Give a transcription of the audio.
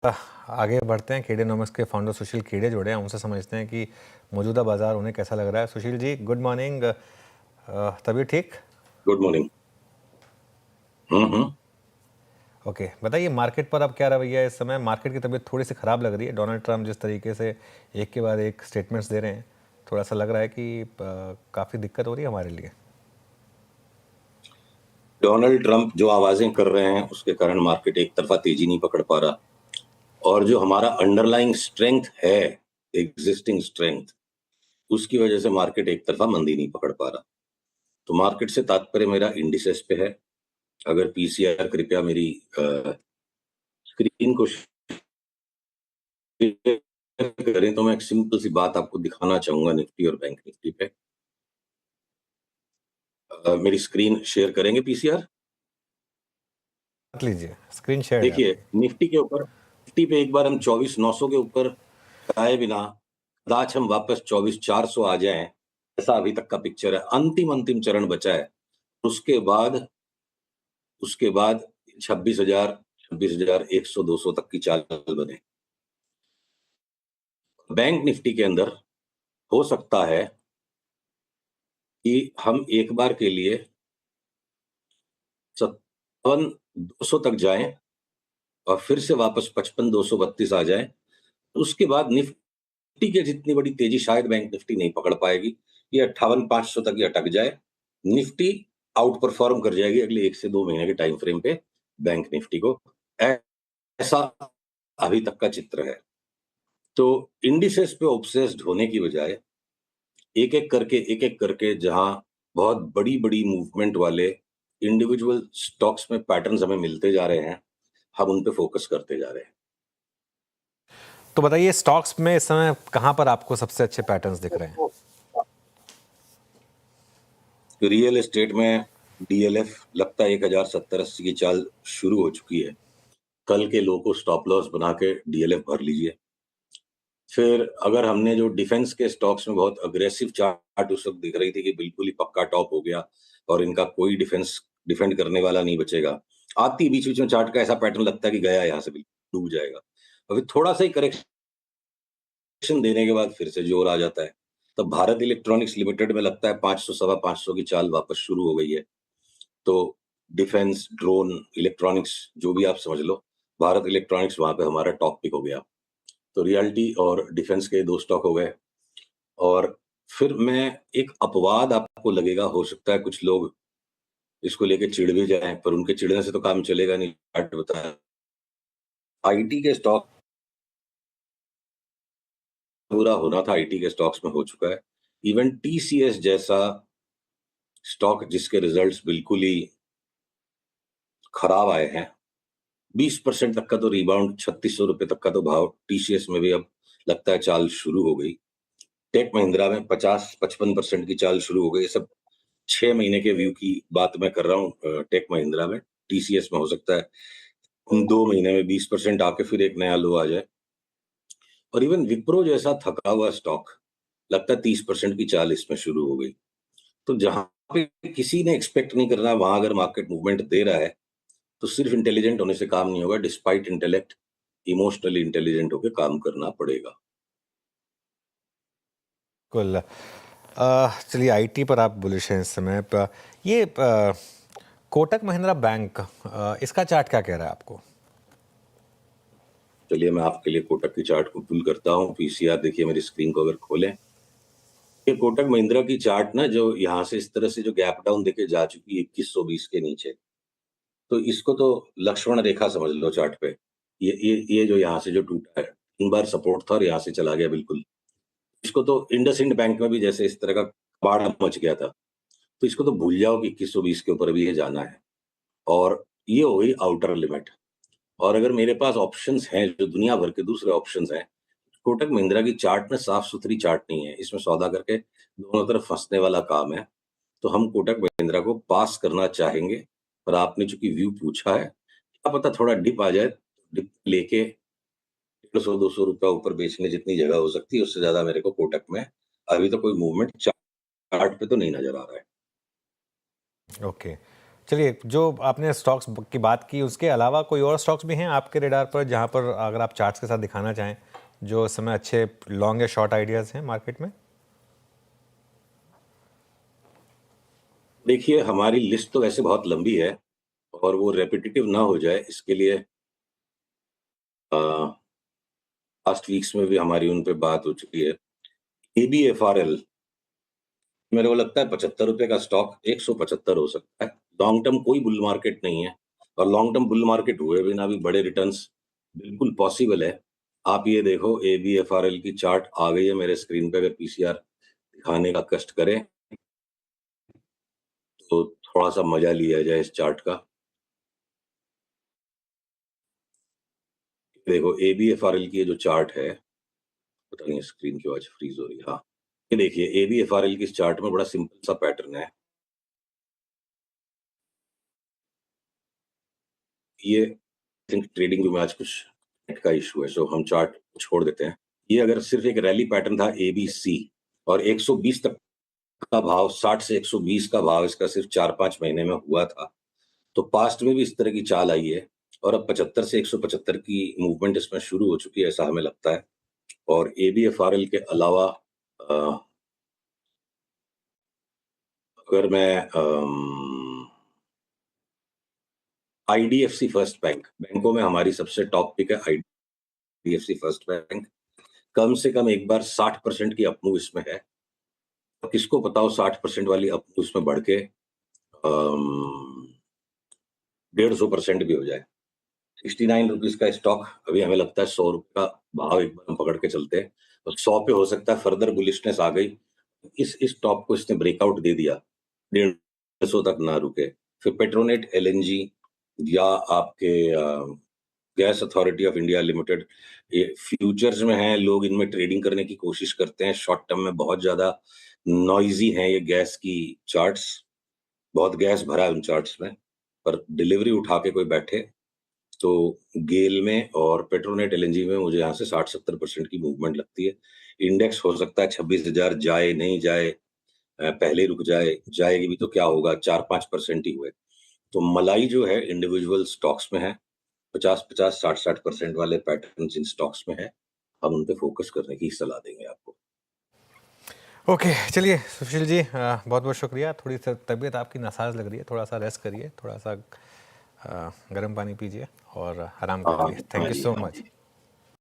आगे बढ़ते हैं। KDNOमिक्स के फाउंडर सुशील खेड़े जुड़े हैं, उनसे समझते हैं कि मौजूदा बाजार उन्हें कैसा लग रहा है। Sushil ji, good morning. तबीयत ठीक? Good morning. ओके, बताइए मार्केट पर अब क्या रवैया है इस समय? मार्केट की तबीयत थोड़ी सी ख़राब लग रही है। डोनाल्ड ट्रंप जिस तरीके से एक के बाद एक स्टेटमेंट्स दे रहे हैं, थोड़ा सा लग रहा है कि काफ़ी दिक्कत हो रही है हमारे लिए। डोनाल्ड ट्रंप जो आवाजें कर रहे हैं उसके कारण मार्केट एक तरफा तेजी नहीं पकड़ पा रहा, और जो हमारा अंडरलाइंग स्ट्रेंथ है, एग्जिस्टिंग स्ट्रेंथ, उसकी वजह से मार्केट एक तरफा मंदी नहीं पकड़ पा रहा। तो मार्केट से तात्पर्य मेरा इंडिसेस पे है। अगर पीसीआर कृपया मेरी स्क्रीन को शेयर करें तो मैं एक सिंपल सी बात आपको दिखाना चाहूंगा निफ्टी और बैंक निफ्टी पे। मेरी स्क्रीन शेयर करेंगे पीसीआर? मत लीजिए, स्क्रीन शेयर है देखिए, आपकी। निफ्टी पे एक बार हम 24,900 के ऊपर आए बिना आज हम वापस 24,400 आ जाएं, ऐसा अभी तक का पिक्चर है। अंतिम चरण बचा है। उसके बाद 26,000, 26,100, 200 तक की चाल बने। बैंक निफ्टी के अंदर हो सकता है कि हम एक बार के लिए 57,200 तक जाएं और फिर से वापस 55,232 आ जाएं। उसके बाद निफ्टी के जितनी बड़ी तेजी शायद बैंक निफ्टी नहीं पकड़ पाएगी। ये 58,500 तक ही अटक जाए, निफ्टी आउट परफॉर्म कर जाएगी अगले 1 से 2 महीने के टाइम फ्रेम पे बैंक निफ्टी को। ऐसा अभी तक का चित्र है। तो इंडिसेस पे ऑब्सेस्ड होने की बजाय एक एक करके जहां बहुत बड़ी बड़ी मूवमेंट वाले इंडिविजुअल स्टॉक्स में पैटर्न्स हमें मिलते जा रहे हैं, हम उन पे फोकस करते जा रहे हैं। तो बताइए स्टॉक्स में इस समय कहाँ पर आपको सबसे अच्छे पैटर्न्स दिख रहे हैं? रियल एस्टेट में डीएलएफ लगता है 1,070-80 की चाल शुरू हो चुकी है। कल के लो को स्टॉप लॉस बना के डीएलएफ भर लीजिए। फिर अगर हमने जो डिफेंस के स्टॉक्स में बहुत अग्रेसिव चार्ट उस वक्त दिख रही थी कि बिल्कुल ही पक्का टॉप हो गया और इनका कोई डिफेंड करने वाला नहीं बचेगा, आती बीच बीच में चार्ट का ऐसा पैटर्न लगता है कि गया यहाँ से बिल्कुल डूब जाएगा, और फिर थोड़ा सा ही करेक्शन देने के बाद फिर से जोर आ जाता है। तब भारत इलेक्ट्रॉनिक्स लिमिटेड में लगता है 500 सवा 500 की चाल वापस शुरू हो गई है। तो डिफेंस, ड्रोन, इलेक्ट्रॉनिक्स जो भी आप समझ लो, भारत इलेक्ट्रॉनिक्स वहां पे हमारा टॉप पिक हो गया। तो रियल्टी और डिफेंस के 2 स्टॉक हो गए। और फिर मैं एक अपवाद आपको लगेगा, हो सकता है कुछ लोग इसको लेके चिढ़ भी जाएं, पर उनके चिढ़ने से तो काम चलेगा नहीं। चार्ट बताया, आईटी के स्टॉक पूरा होना था, आईटी के स्टॉक्स में हो चुका है। इवन टीसीएस जैसा स्टॉक जिसके रिजल्ट्स बिल्कुल ही खराब आए हैं, 20% तक का तो रिबाउंड, 3600 रुपए तक का तो भाव टीसीएस में भी अब लगता है चाल शुरू हो गई। टेक महिंद्रा में 50-55% की चाल शुरू हो गई। ये सब 6 महीने के व्यू की बात मैं कर रहा हूँ। टेक महिंद्रा में, टीसीएस में हो सकता है उन 2 महीने में 20% आके फिर एक नया लो आ जाए। और इवन विप्रो जैसा थका हुआ स्टॉक लगता है 30% की चाल इसमें शुरू हो गई। तो जहां पे किसी ने एक्सपेक्ट नहीं करना, वहां अगर मार्केट मूवमेंट दे रहा है तो सिर्फ इंटेलिजेंट होने से काम नहीं होगा, डिस्पाइट इंटेलेक्ट इमोशनली इंटेलिजेंट होकर काम करना पड़ेगा। कुल चलिए आईटी पर आप बुलिश हैं इस समय। ये कोटक महिंद्रा बैंक, इसका चार्ट क्या कह रहा है आपको? चलिए मैं आपके लिए कोटक की चार्ट को पुल करता हूँ। पीसीआर देखिए, मेरी स्क्रीन को अगर खोलें, ये कोटक महिंद्रा की चार्ट ना, जो यहाँ से इस तरह से जो गैप डाउन देके जा चुकी है 2120 के नीचे, तो इसको तो लक्ष्मण रेखा समझ लो चार्ट पे। ये जो यहाँ से जो टूटा है, 3 बार सपोर्ट था और यहाँ से चला गया बिल्कुल। इसको तो इंडसइंड बैंक में भी जैसे इस तरह का बाढ़ मच गया था, तो इसको तो भूल जाओ कि 2120 के ऊपर भी ये जाना है। और ये हो गई आउटर लिमिट। और अगर मेरे पास ऑप्शंस हैं, जो दुनिया भर के दूसरे ऑप्शंस हैं, कोटक महिंद्रा की चार्ट में साफ सुथरी चार्ट नहीं है, इसमें सौदा करके दोनों तरफ फंसने वाला काम है। तो हम कोटक महिंद्रा को पास करना चाहेंगे। पर आपने चूंकि व्यू पूछा है, क्या पता थोड़ा डिप आ जाए, डिप लेके 150-200 रुपया ऊपर बेचने जितनी जगह हो सकती है, उससे ज्यादा मेरे को कोटक में अभी तो कोई मूवमेंट चार्ट पे तो नहीं नजर आ रहा है। ओके, चलिए, जो आपने स्टॉक्स की बात की उसके अलावा कोई और स्टॉक्स भी हैं आपके रेडार पर जहां पर अगर आप चार्ट्स के साथ दिखाना चाहें, जो इस समय अच्छे लॉन्ग या शॉर्ट आइडियाज़ हैं मार्केट में? देखिए, हमारी लिस्ट तो वैसे बहुत लंबी है और वो रेपिटेटिव ना हो जाए इसके लिए पास्ट वीक्स में भी हमारी उन पे बात हो चुकी है। एबीएफआरएल मेरे को लगता है ₹75 का स्टॉक 175 हो सकता है। लॉन्ग टर्म कोई बुल मार्केट नहीं है और लॉन्ग टर्म बुल मार्केट हुए बिना भी बड़े रिटर्न्स बिल्कुल पॉसिबल है। आप ये देखो, एबीएफआरएल की चार्ट आ गई है मेरे स्क्रीन पे। अगर पीसीआर दिखाने का कष्ट करें तो थोड़ा सा मजा लिया जाए इस चार्ट का। देखो, एबीएफआरएल की ये जो चार्ट है, पता नहीं स्क्रीन क्यों आज फ्रीज हो रही है। हाँ, ये देखिए, एबीएफआरएल की इस चार्ट में बड़ा सिंपल सा पैटर्न है। ये थिंक ट्रेडिंग में आज कुछ नेट का इशू है, सो हम चार्ट छोड़ देते हैं। ये अगर सिर्फ एक रैली पैटर्न था एबीसी और 120 तक का भाव, 60 से 120 का भाव इसका सिर्फ 4-5 महीने में हुआ था, तो पास्ट में भी इस तरह की चाल आई है और अब 75 से 175 की मूवमेंट इसमें शुरू हो चुकी है, ऐसा हमें लगता है। और एबीएफआरएल के अलावा अगर मैं आईडीएफसी फर्स्ट बैंक, बैंकों में हमारी सबसे टॉप पिक है आईडीएफसी फर्स्ट बैंक। कम से कम एक बार 60% की अपमूव इसमें है। तो किसको पता हो 60% वाली अपमूव इसमें बढ़ के 150% भी हो जाए। 69 रुपीज का स्टॉक, अभी हमें लगता है 100 रुपये का भाव एक बार हम पकड़ के चलते हैं तो 100 पे हो सकता है फर्दर बुलिशनेस आ गई। इस टॉप को इसने ब्रेकआउट दे दिया, 150 तक ना रुके। फिर पेट्रोनेट एलएनजी या आपके gas authority of India limited, ये फ्यूचर्स में हैं, लोग इनमें ट्रेडिंग करने की कोशिश करते हैं। शॉर्ट टर्म में बहुत ज्यादा नॉइजी हैं ये गैस की चार्ट्स, बहुत गैस भरा है उन चार्ट्स में, पर डिलीवरी उठा के कोई बैठे तो गेल में और पेट्रोनेट एलएनजी में मुझे यहाँ से 60-70% की मूवमेंट लगती है। इंडेक्स हो सकता है 26,000 जाए, नहीं जाए, पहले रुक जाए, जाएगी भी तो क्या होगा, 4-5% ही हुए। तो मलाई जो है इंडिविजुअल स्टॉक्स में है, 50-50, 60-60% वाले पैटर्न जिन स्टॉक्स में है, हम उन पे फोकस करने की सलाह देंगे आपको। ओके, चलिए सुशील जी, बहुत बहुत शुक्रिया। थोड़ी सी तबीयत आपकी नासाज लग रही है, थोड़ा सा रेस्ट करिए, थोड़ा सा गर्म पानी पीजिए और आराम हाँ करिए। थैंक हाँ यू जी, सो हाँ मच। जी।